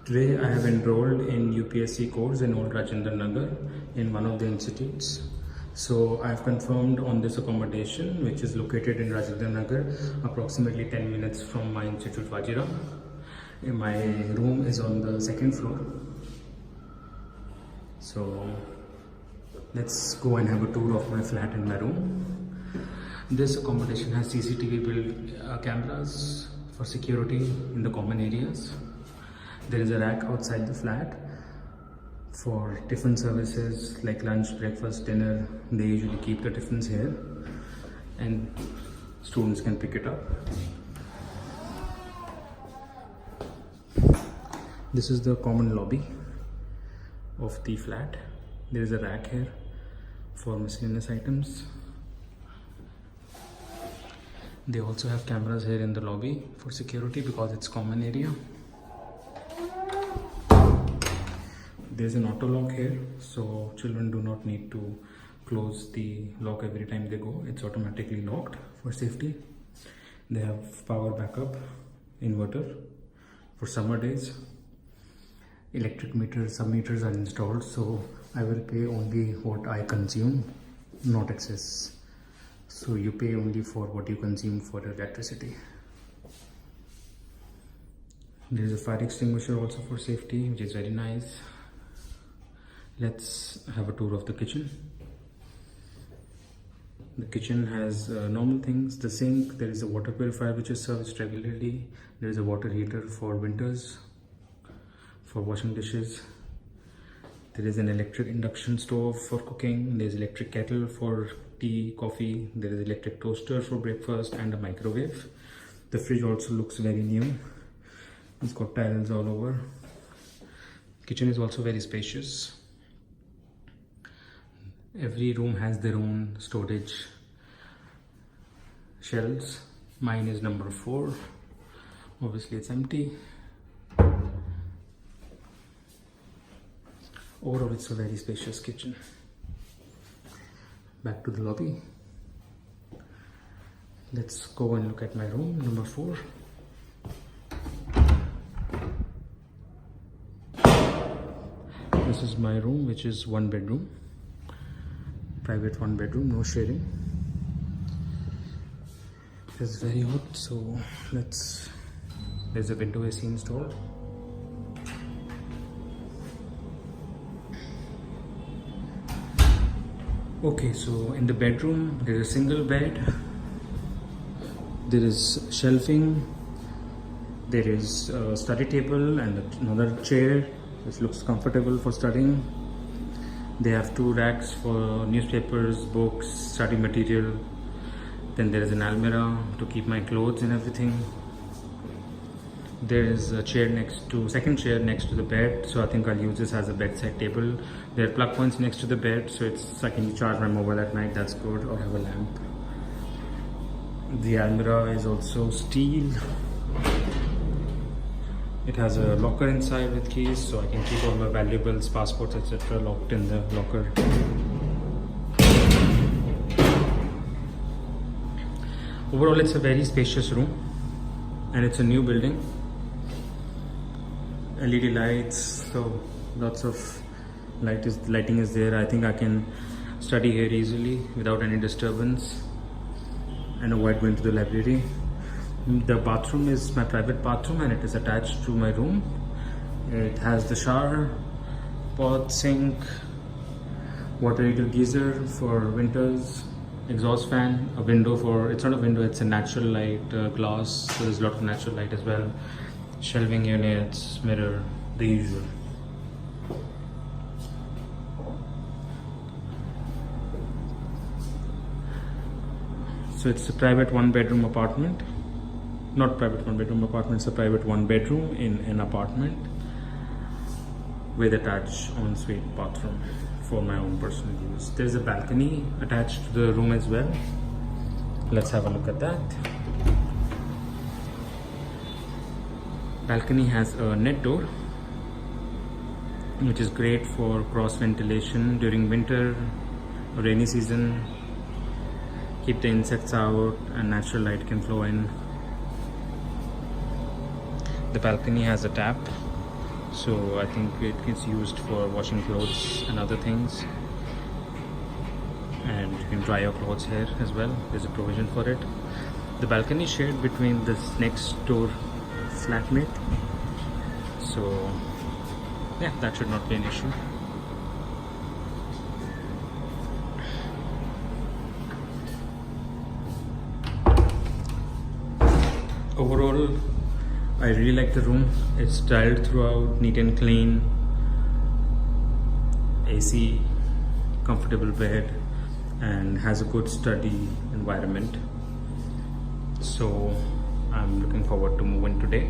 Today I have enrolled in UPSC course in Old Rajender Nagar in one of the institutes. So I have confirmed on this accommodation which is located in Rajender Nagar, approximately 10 minutes from my institute Vajiram. My room is on the second floor. So let's go and have a tour of my flat and my room. This accommodation has CCTV built cameras for security in the common areas. There is a rack outside the flat for tiffin services like lunch, breakfast, dinner. They usually keep the tiffins here and students can pick it up. This is the common lobby of the flat. There is a rack here for miscellaneous items. They also have cameras here in the lobby for security because it's common area. There's an auto lock here, so children do not need to close the lock every time they go. It's automatically locked for safety. They have power backup, inverter for summer days. Electric meters, sub-meters are installed, so I will pay only what I consume, not excess. So you pay only for what you consume for your electricity. There is a fire extinguisher also for safety, which is very nice. Let's have a tour of the kitchen. The kitchen has normal things. The sink, there is a water purifier which is serviced regularly. There is a water heater for winters, for washing dishes. There is an electric induction stove for cooking. There is electric kettle for tea, coffee. There is electric toaster for breakfast and a microwave. The fridge also looks very new. It's got tiles all over. Kitchen is also very spacious. Every room has their own storage shelves. Mine is number 4. Obviously it's empty. Overall it's a very spacious kitchen. Back to the lobby. Let's go and look at my room, number 4. This is my room, which is 1 bedroom. Private 1 bedroom, no sharing. It's very hot, so there's a window AC installed. Okay, so in the bedroom there is a single bed. There is shelving. There is a study table and another chair which looks comfortable for studying. They have 2 racks for newspapers, books, study material. Then there is an almirah to keep my clothes and everything. There is a second chair next to the bed, so I think I'll use this as a bedside table. There are plug points next to the bed, so I can charge my mobile at night, that's good, or have a lamp. The almirah is also steel. It has a locker inside with keys, so I can keep all my valuables, passports, etc. locked in the locker. Overall, it's a very spacious room, and it's a new building. LED lights, so lots of lighting is there. I think I can study here easily without any disturbance and avoid going to the library. The bathroom is my private bathroom and it is attached to my room. It has the shower, pot, sink, water heater, geyser for winters, exhaust fan, a window for, it's not a window, it's a natural light, glass, so there's a lot of natural light as well. Shelving units, mirror, the usual. So it's a private 1 bedroom apartment. Not private 1 bedroom apartment, it's a private 1 bedroom in an apartment with attached ensuite bathroom for my own personal use. There's a balcony attached to the room as well. Let's have a look at that. Balcony has a net door, which is great for cross ventilation during winter or rainy season. Keep the insects out and natural light can flow in. The balcony has a tap, so I think it is used for washing clothes and other things, and you can dry your clothes here as well. There's a provision for it. The balcony is shared between this next door flatmate, so yeah, that should not be an issue. Overall, I really like the room. It's tiled throughout, neat and clean, AC, comfortable bed, and has a good study environment. So I'm looking forward to moving today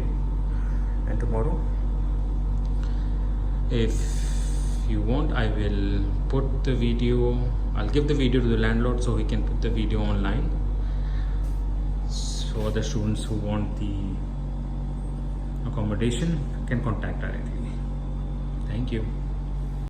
and tomorrow. If you want, I will put the video, I'll give the video to the landlord so he can put the video online, so other students who want the accommodation can contact directly. Thank you.